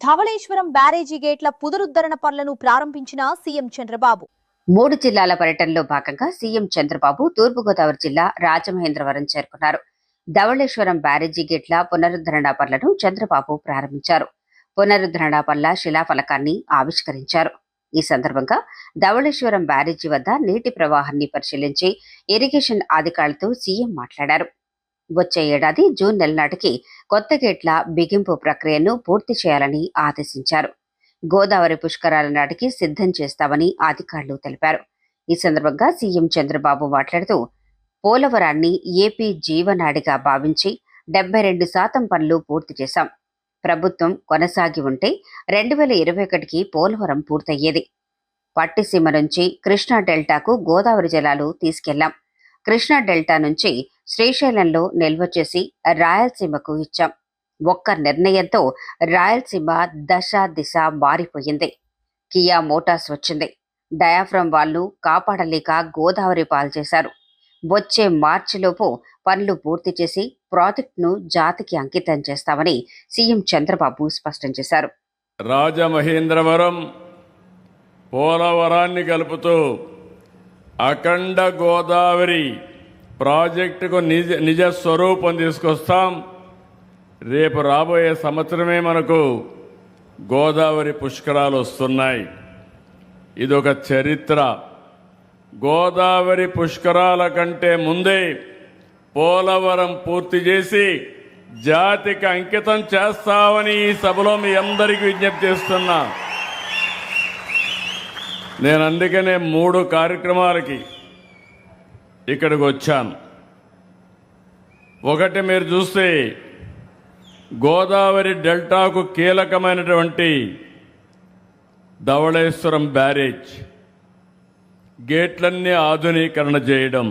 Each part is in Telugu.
ధవళేశ్వరం బ్యారేజీ గేట్ల పునరుద్ధరణ పనులను ప్రారంభించిన సీఎం చంద్రబాబు. 3 జిల్లాల పర్యటనలో భాగంగా సీఎం చంద్రబాబు తూర్పుగోదావరి జిల్లా రాజమహేంద్రవరం చేరుకున్నారు. ధవళేశ్వరం బ్యారేజీ గేట్ల పునరుద్ధరణ పనులను చంద్రబాబు ప్రారంభించారు. పునరుద్ధరణ పనుల శిలాఫలకాన్ని ఆవిష్కరించారు. ఈ సందర్భంగా ధవళేశ్వరం బ్యారేజీ వద్ద నీటి ప్రవాహాన్ని పరిశీలించి ఇరిగేషన్ అధికారులతో సీఎం మాట్లాడారు. వచ్చే ఏడాది జూన్ నెల నాటికి కొత్త గేట్ల బిగింపు ప్రక్రియను పూర్తి చేయాలని ఆదేశించారు. గోదావరి పుష్కరాల నాటికి సిద్ధం చేస్తామని అధికారులు తెలిపారు. ఈ సందర్భంగా సీఎం చంద్రబాబు మాట్లాడుతూ, పోలవరాన్ని ఏపీ జీవనాడిగా భావించి 72% పనులు పూర్తి చేశాం. ప్రభుత్వం కొనసాగి ఉంటే 2021కి పోలవరం పూర్తయ్యేది. పట్టిసీమ నుంచి కృష్ణా డెల్టాకు గోదావరి జలాలు తీసుకెళ్లాం. కృష్ణా డెల్టా నుంచి శ్రీశైలంలో నిల్వ చేసి రాయలసీమకు ఇచ్చాం. ఒక్క నిర్ణయంతో రాయలసీమ దశ దిశ మారిపోయింది. కియా మోటార్స్ వచ్చింది. డయాఫ్రమ్ వాల్ను కాపాడలేక గోదావరి పాల్చేశారు. వచ్చే మార్చిలోపు పనులు పూర్తి చేసి ప్రాజెక్టును జాతికి అంకితం చేస్తామని సీఎం చంద్రబాబు స్పష్టం చేశారు. రాజమహేంద్రవరం పోలవరాన్ని కలుపుతూ అఖండ గోదావరి ప్రాజెక్టుకు నిజ స్వరూపం తీసుకొస్తాం. రేపు రాబోయే సంవత్సరమే మనకు గోదావరి పుష్కరాలు వస్తున్నాయి. ఇదొక చరిత్ర. గోదావరి పుష్కరాల కంటే ముందే పోలవరం పూర్తి చేసి జాతికి అంకితం చేస్తామని ఈ సభలో మీ అందరికీ విజ్ఞప్తి చేస్తున్నా. నేను అందుకనే 3 కార్యక్రమాలకి ఇక్కడికి వచ్చాను. ఒకటి, మీరు చూస్తే గోదావరి డెల్టాకు కీలకమైనటువంటి ధవళేశ్వరం బ్యారేజ్ గేట్లన్నీ ఆధునీకరణ చేయడం,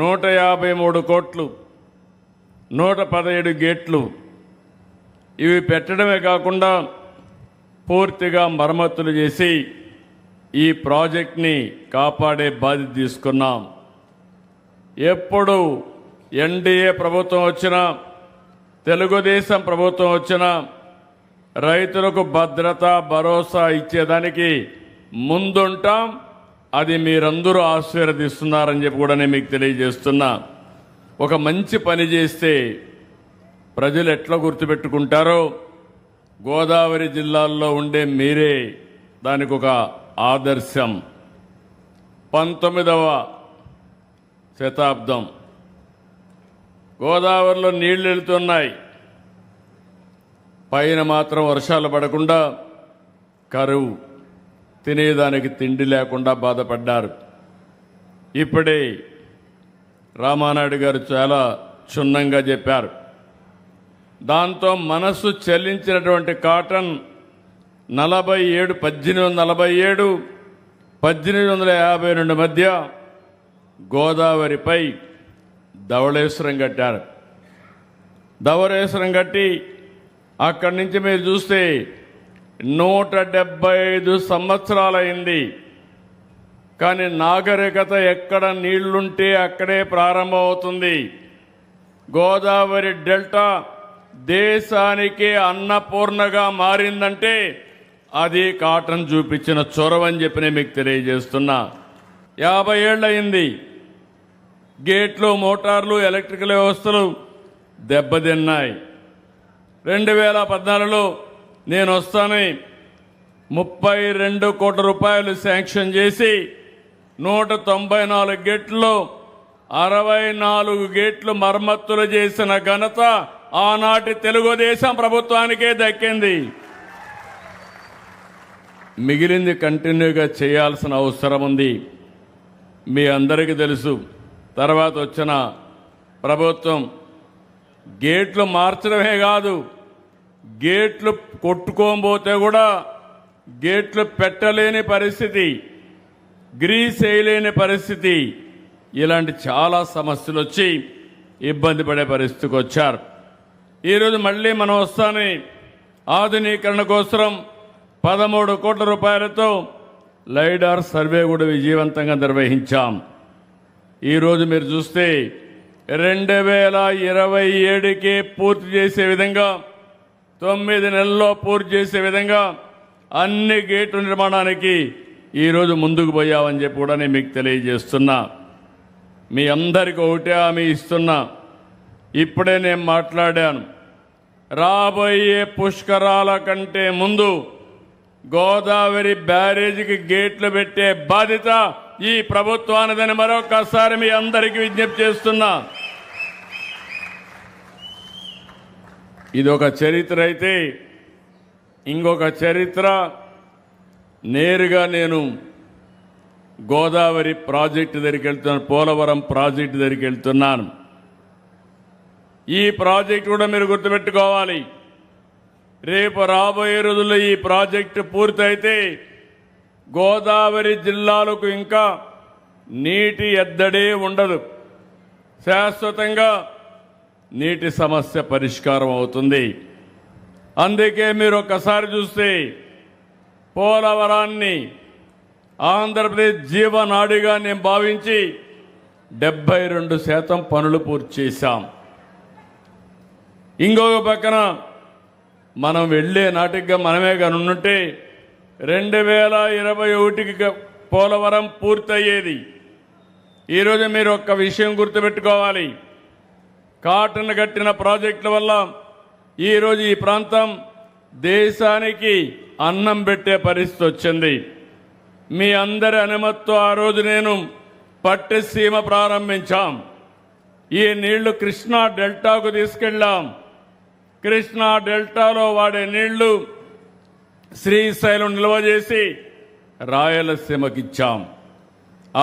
153 కోట్లు, 117 గేట్లు ఇవి పెట్టడమే కాకుండా పూర్తిగా మరమ్మతులు చేసి ఈ ప్రాజెక్ట్ని కాపాడే బాధ్యత తీసుకున్నాం. ఎప్పుడు ఎన్డీఏ ప్రభుత్వం వచ్చినా, తెలుగుదేశం ప్రభుత్వం వచ్చినా రైతులకు భద్రత భరోసా ఇచ్చేదానికి ముందుంటాం. అది మీరందరూ ఆశీర్వదిస్తున్నారని చెప్పి కూడా నేను మీకు తెలియజేస్తున్నా. ఒక మంచి పని చేస్తే ప్రజలు ఎట్లా గుర్తుపెట్టుకుంటారో గోదావరి జిల్లాల్లో ఉండే మీరే దానికి ఒక ఆదర్శం. 19వ శతాబ్దం గోదావరిలో నీళ్లు వెళుతున్నాయి. పైన మాత్రం వర్షాలు పడకుండా కరువు, తినేదానికి తిండి లేకుండా బాధపడ్డారు. ఇప్పుడే రామానాయుడు గారు చాలా క్షుణ్ణంగా చెప్పారు. దాంతో మనస్సు చెల్లించినటువంటి కాటన్ 1847 1852 మధ్య గోదావరిపై ధవళేశ్వరం కట్టారు. ధవళేశ్వరం కట్టి అక్కడి నుంచి మీరు చూస్తే 175 సంవత్సరాలైంది. కానీ నాగరికత ఎక్కడ నీళ్లుంటే అక్కడే ప్రారంభమవుతుంది. గోదావరి డెల్టా దేశానికి అన్నపూర్ణగా మారిందంటే అది కాటన్ చూపించిన చొరవని చెప్పి నేను మీకు తెలియజేస్తున్నా. 50 ఏళ్ళయింది. గేట్లు, మోటార్లు, ఎలక్ట్రికల్ వ్యవస్థలు దెబ్బతిన్నాయి. 2014లో నేను వస్తానని 32 కోట్ల రూపాయలు శాంక్షన్ చేసి 194 గేట్లలో 64 గేట్లు మరమ్మతులు చేసిన ఘనత ఆనాటి తెలుగుదేశం ప్రభుత్వానికే దక్కింది. మిగిలింది కంటిన్యూగా చేయాల్సిన అవసరం ఉంది. మీ అందరికీ తెలుసు, తర్వాత వచ్చిన ప్రభుత్వం గేట్లు మార్చడమే కాదు, గేట్లు కొట్టుకోబోతే కూడా గేట్లు పెట్టలేని పరిస్థితి, గ్రీస్ వేయలేని పరిస్థితి, ఇలాంటి చాలా సమస్యలు వచ్చి ఇబ్బంది పడే పరిస్థితికి వచ్చారు. ఈరోజు మళ్ళీ మనం వస్తానే ఆధునీకరణ కోసం 13 కోట్ల రూపాయలతో లైడార్ సర్వే కూడా విజయవంతంగా నిర్వహించాం. ఈరోజు మీరు చూస్తే 2027కి పూర్తి చేసే విధంగా 9 నెలల్లో పూర్తి చేసే విధంగా అన్ని గేట్ల నిర్మాణానికి ఈరోజు ముందుకు పోయామని చెప్పి కూడా నేను మీకు తెలియజేస్తున్నా. మీ అందరికీ ఒకటే హామీ ఇస్తున్నా. ఇప్పుడే నేను మాట్లాడాను. రాబోయే పుష్కరాల కంటే ముందు గోదావరి బ్యారేజీకి గేట్లు పెట్టే బాధ్యత ఈ ప్రభుత్వానిదని మరొకసారి మీ అందరికీ విజ్ఞప్తి చేస్తున్నా. ఇది ఒక చరిత్ర అయితే ఇంకొక చరిత్ర. నేరుగా నేను గోదావరి ప్రాజెక్టు దగ్గరికి వెళ్తున్నాను, పోలవరం ప్రాజెక్టు దగ్గరికి వెళ్తున్నాను. ఈ ప్రాజెక్టు కూడా మీరు గుర్తుపెట్టుకోవాలి. రేపు రాబోయే రోజుల్లో ఈ ప్రాజెక్టు పూర్తయితే గోదావరి జిల్లాలకు ఇంకా నీటి ఎద్దడే ఉండదు. శాశ్వతంగా నీటి సమస్య పరిష్కారం అవుతుంది. అందుకే మీరు ఒక్కసారి చూస్తే పోలవరాన్ని ఆంధ్రప్రదేశ్ జీవనాడిగా నేను భావించి 72% పనులు పూర్తి చేశాం. ఇంకొక పక్కన మనం వెళ్ళే నాటిగా మనమే కానుంటే 2021కి పోలవరం పూర్తయ్యేది. ఈరోజు మీరు ఒక్క విషయం గుర్తుపెట్టుకోవాలి. కాటన్ కట్టిన ప్రాజెక్టుల వల్ల ఈరోజు ఈ ప్రాంతం దేశానికి అన్నం పెట్టే పరిస్థితి వచ్చింది. మీ అందరి అనుమతితో ఆ రోజు నేను పట్టిసీమ ప్రారంభించాం. ఈ నీళ్లు కృష్ణా డెల్టాకు తీసుకెళ్ళాం. కృష్ణా డెల్టాలో వాడే నీళ్లు శ్రీశైలం నిల్వ చేసి రాయలసీమకిచ్చాం.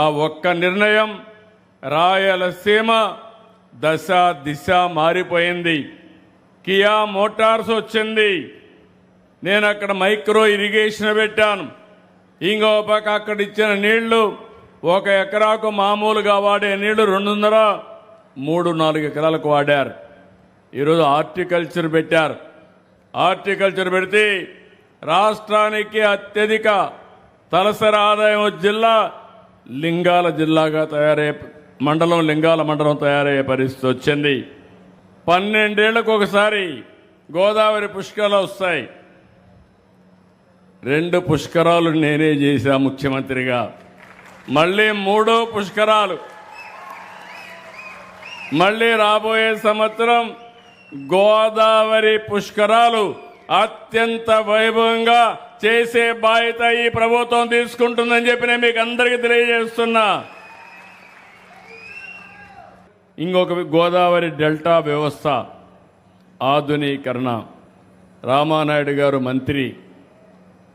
ఆ ఒక్క నిర్ణయం రాయలసీమ దశ దిశ మారిపోయింది. కియా మోటార్స్ వచ్చింది. నేను అక్కడ మైక్రో ఇరిగేషన్ పెట్టాను. ఇంకో పక్క అక్కడ ఇచ్చిన నీళ్లు 1 ఎకరాకు మామూలుగా వాడే నీళ్లు 2.5-3-4 ఎకరాలకు వాడారు. ఈరోజు హార్టికల్చర్ పెట్టారు. హార్టికల్చర్ పెడితే రాష్ట్రానికి అత్యధిక తలసరి ఆదాయం జిల్లా లింగాల జిల్లాగా తయారయ్యే మండలం, లింగాల మండలం తయారయ్యే పరిస్థితి వచ్చింది. 12 ఏళ్లకు ఒకసారి గోదావరి పుష్కరాలు వస్తాయి. 2 పుష్కరాలు నేనే చేశా ముఖ్యమంత్రిగా. మళ్ళీ 3వ పుష్కరాలు. మళ్ళీ రాబోయే సంవత్సరం గోదావరి పుష్కరాలు అత్యంత వైభవంగా చేసే బాధ్యత ఈ ప్రభుత్వం తీసుకుంటుందని చెప్పి నేను మీకు అందరికీ తెలియజేస్తున్నా. ఇంకొక గోదావరి డెల్టా వ్యవస్థ ఆధునీకరణ. రామానాయుడు గారు మంత్రి,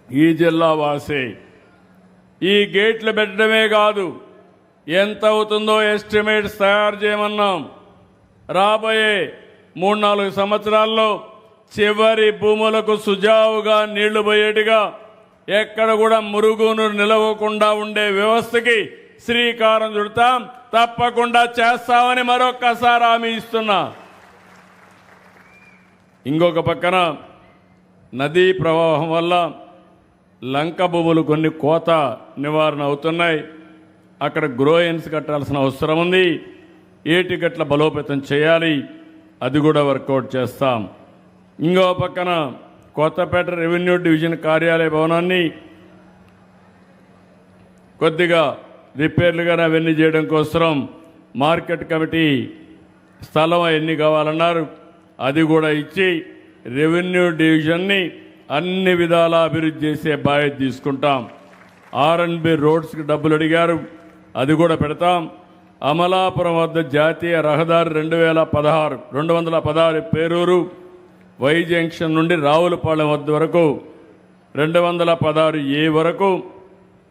ఈ జిల్లా వాసే. ఈ గేట్లు పెట్టడమే కాదు, ఎంత అవుతుందో ఎస్టిమేట్స్ తయారు చేయమన్నాం. రాబోయే 3-4 సంవత్సరాల్లో చివరి భూములకు సుజావుగా నీళ్లు పోయేట్టుగా, ఎక్కడ కూడా మురుగును నిలవకుండా ఉండే వ్యవస్థకి శ్రీకారం చుడతాం. తప్పకుండా చేస్తామని మరొక్కసారి హామీ ఇస్తున్నా. ఇంకొక పక్కన నదీ ప్రవాహం వల్ల లంక భూములు కొన్ని కోత నివారణ అవుతున్నాయి. అక్కడ గ్రోయన్స్ కట్టాల్సిన అవసరం ఉంది. ఏటిగట్ల బలోపేతం చేయాలి. అది కూడా వర్కౌట్ చేస్తాం. ఇంకో పక్కన కొత్తపేట రెవెన్యూ డివిజన్ కార్యాలయ భవనాన్ని కొద్దిగా రిపేర్లుగా అవన్నీ చేయడం కోసం మార్కెట్ కమిటీ స్థలం ఎన్ని కావాలన్నారు, అది కూడా ఇచ్చి రెవెన్యూ డివిజన్ని అన్ని విధాలా అభివృద్ధి చేసే బాధ్యత తీసుకుంటాం. R&B రోడ్స్కి డబ్బులు అడిగారు, అది కూడా పెడతాం. అమలాపురం వద్ద జాతీయ రహదారి 216 పేరూరు వై జంక్షన్ నుండి రావులపాలెం వద్ద వరకు 216A వరకు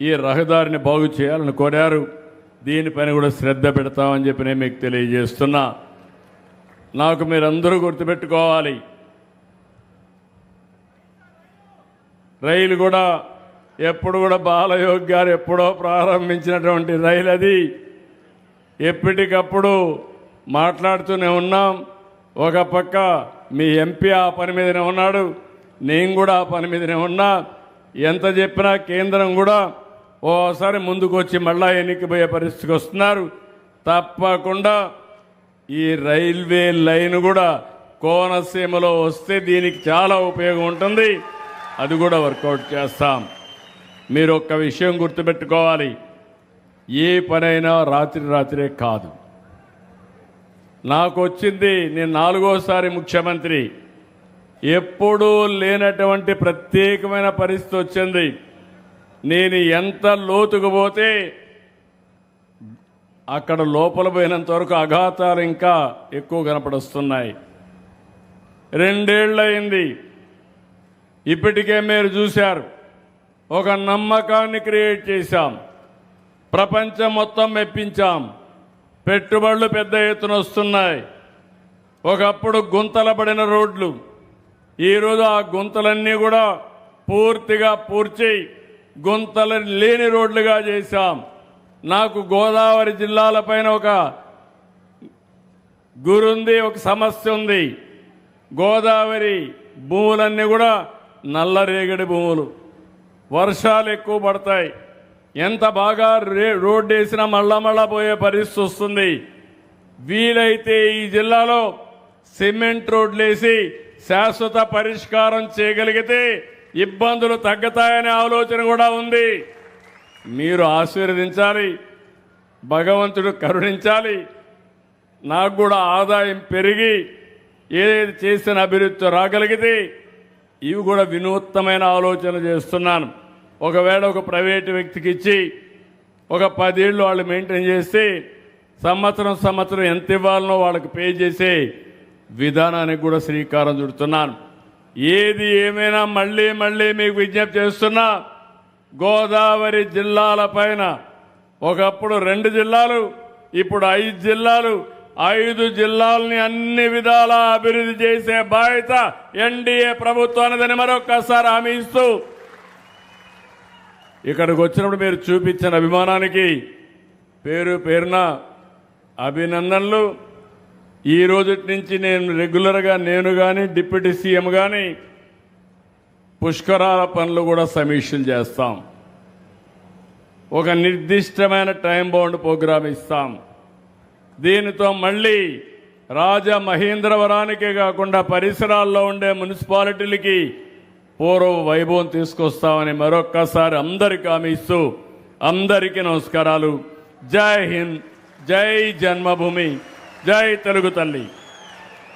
ఈ రహదారిని బాగు చేయాలని కోరారు. దీనిపైన కూడా శ్రద్ధ పెడతామని చెప్పి నేను మీకు తెలియజేస్తున్నా. నాకు మీరందరూ గుర్తుపెట్టుకోవాలి, రైలు కూడా ఎప్పుడు కూడా బాలయోగ్ గారు ఎప్పుడో ప్రారంభించినటువంటి రైలు అది. ఎప్పటికప్పుడు మాట్లాడుతూనే ఉన్నాం. ఒక పక్క మీ ఎంపీ ఆ పని మీదనే ఉన్నాడు, నేను కూడా ఆ పని మీదనే ఉన్నా. ఎంత చెప్పినా కేంద్రం కూడా ఓసారి ముందుకు వచ్చి మళ్ళా ఎన్నికపోయే పరిస్థితికి వస్తున్నారు. తప్పకుండా ఈ రైల్వే లైన్ కూడా కోనసీమలో వస్తే దీనికి చాలా ఉపయోగం ఉంటుంది. అది కూడా వర్కౌట్ చేస్తాం. మీరు ఒక్క విషయం గుర్తుపెట్టుకోవాలి, ఏ పనైనా రాత్రే కాదు. నాకు వచ్చింది, నేను 4వ ముఖ్యమంత్రి, ఎప్పుడూ లేనటువంటి ప్రత్యేకమైన పరిస్థితి వచ్చింది. నేను ఎంత లోతుకు పోతే అక్కడ లోపల పోయినంత వరకు అఘాతాలు ఇంకా ఎక్కువ కనపడొస్తున్నాయి. 2 ఏళ్ళయింది. ఇప్పటికే మీరు చూశారు, ఒక నమ్మకాన్ని క్రియేట్ చేశాం, ప్రపంచం మొత్తం మెప్పించాం, పెట్టుబడులు పెద్ద ఎత్తున వస్తున్నాయి. ఒకప్పుడు గుంతల పడిన రోడ్లు, ఈరోజు ఆ గుంతలన్నీ కూడా పూర్తిగా పూడ్చి గుంతలు లేని రోడ్లుగా చేశాం. నాకు గోదావరి జిల్లాలపైన ఒక గురుంది, ఒక సమస్య ఉంది. గోదావరి భూములన్నీ కూడా నల్లరేగడి భూములు, వర్షాలు ఎక్కువ పడతాయి. ఎంత బాగా రోడ్డు వేసినా మళ్ళా పోయే పరిస్థితి వస్తుంది. వీలైతే ఈ జిల్లాలో సిమెంట్ రోడ్లు వేసి శాశ్వత పరిష్కారం చేయగలిగితే ఇబ్బందులు తగ్గుతాయనే ఆలోచన కూడా ఉంది. మీరు ఆశీర్వదించాలి, భగవంతుడు కరుణించాలి. నాకు కూడా ఆదాయం పెరిగి ఏదైతే చేసిన అభివృద్ధి రాగలిగితే ఇవి కూడా వినూత్నమైన ఆలోచన చేస్తున్నాను. ఒకవేళ ఒక ప్రైవేటు వ్యక్తికి ఇచ్చి ఒక 10 ఏళ్ళు వాళ్ళు మెయింటైన్ చేస్తే సంవత్సరం ఎంత ఇవ్వాలనో వాళ్ళకి పే చేసే విధానానికి కూడా శ్రీకారం చుడుతున్నాను. ఏది ఏమైనా మళ్ళీ మీకు విజ్ఞప్తి చేస్తున్నా, గోదావరి జిల్లాల పైన ఒకప్పుడు 2 జిల్లాలు, ఇప్పుడు 5 జిల్లాలు, 5 జిల్లాలని అన్ని విధాలా అభివృద్ధి చేసే బాధ్యత ఎన్డీఏ ప్రభుత్వానిదని మరొక్కసారి హామీ ఇస్తూ, ఇక్కడికి వచ్చినప్పుడు మీరు చూపించిన అభిమానానికి పేరున అభినందనలు. ఈ రోజు నుంచి నేను రెగ్యులర్గా నేను కానీ డిప్యూటీ సీఎం కానీ పుష్కరాల పనులు కూడా సమీక్షలు చేస్తాం. ఒక నిర్దిష్టమైన టైం బౌండ్ ప్రోగ్రాం ఇస్తాం. దీనితో మళ్ళీ రాజమహేంద్రవరానికే కాకుండా పరిసరాల్లో ఉండే మున్సిపాలిటీలకి పూర్వ వైభవం తీసుకొస్తామని మరొక్కసారి అందరికీ హామీ ఇస్తూ, అందరికీ నమస్కారాలు. జై హింద్, జై జన్మభూమి, జై తెలుగు తల్లి.